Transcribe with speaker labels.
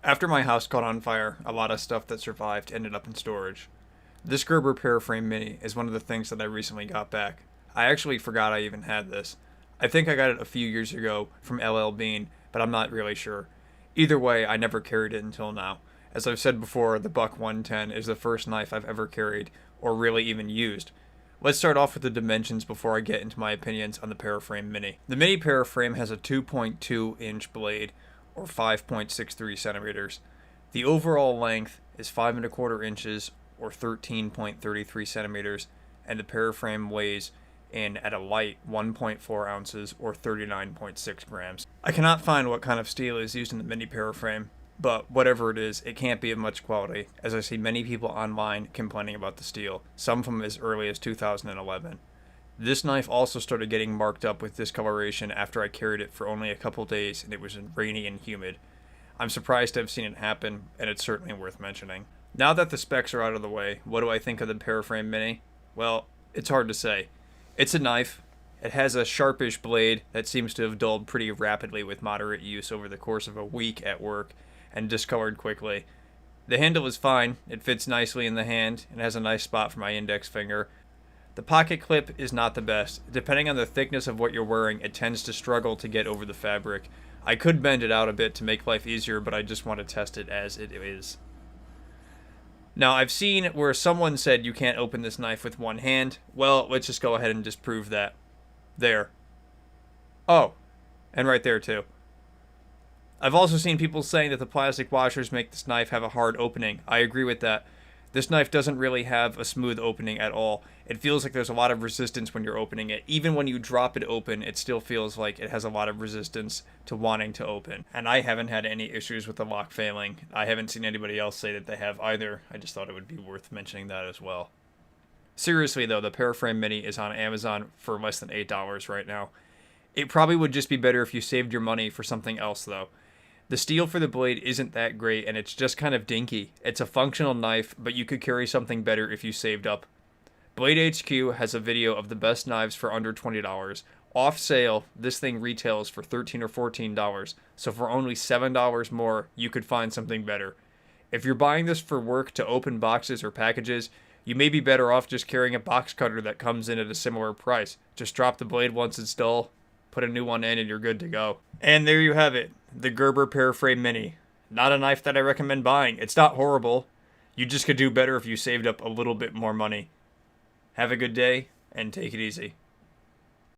Speaker 1: After my house caught on fire, a lot of stuff that survived ended up in storage. This Gerber Paraframe Mini is one of the things that I recently got back. I actually forgot I even had this. I think I got it a few years ago from LL Bean, but I'm not really sure. Either way, I never carried it until now. As I've said before, the Buck 110 is the first knife I've ever carried, or really even used. Let's start off with the dimensions before I get into my opinions on the Paraframe Mini. The Mini Paraframe has a 2.2 inch blade, or 5.63 centimeters. The overall length is 5 1/4 inches, or 13.33 centimeters, and the Paraframe weighs in at a light 1.4 ounces, or 39.6 grams. I cannot find what kind of steel is used in the Mini Paraframe, but whatever it is, it can't be of much quality, as I see many people online complaining about the steel, some from as early as 2011. This knife also started getting marked up with discoloration after I carried it for only a couple days and it was rainy and humid. I'm surprised to have seen it happen, and it's certainly worth mentioning. Now that the specs are out of the way, what do I think of the Paraframe Mini? Well, it's hard to say. It's a knife. It has a sharpish blade that seems to have dulled pretty rapidly with moderate use over the course of a week at work and discolored quickly. The handle is fine. It fits nicely in the hand and has a nice spot for my index finger. The pocket clip is not the best. Depending on the thickness of what you're wearing, it tends to struggle to get over the fabric. I could bend it out a bit to make life easier, but I just want to test it as it is. Now, I've seen where someone said you can't open this knife with one hand. Well, let's just go ahead and disprove that. There. Oh, and right there too. I've also seen people saying that the plastic washers make this knife have a hard opening. I agree with that. This knife doesn't really have a smooth opening at all. It feels like there's a lot of resistance when you're opening it. Even when you drop it open, it still feels like it has a lot of resistance to wanting to open. And I haven't had any issues with the lock failing. I haven't seen anybody else say that they have either. I just thought it would be worth mentioning that as well. Seriously though, the Paraframe Mini is on Amazon for less than $8 right now. It probably would just be better if you saved your money for something else though. The steel for the blade isn't that great, and it's just kind of dinky. It's a functional knife, but you could carry something better if you saved up. Blade HQ has a video of the best knives for under $20. Off sale, this thing retails for $13 or $14, so for only $7 more, you could find something better. If you're buying this for work to open boxes or packages, you may be better off just carrying a box cutter that comes in at a similar price. Just drop the blade once it's dull, put a new one in, and you're good to go. And there you have it, the Gerber Paraframe Mini. Not a knife that I recommend buying. It's not horrible. You just could do better if you saved up a little bit more money. Have a good day, and take it easy.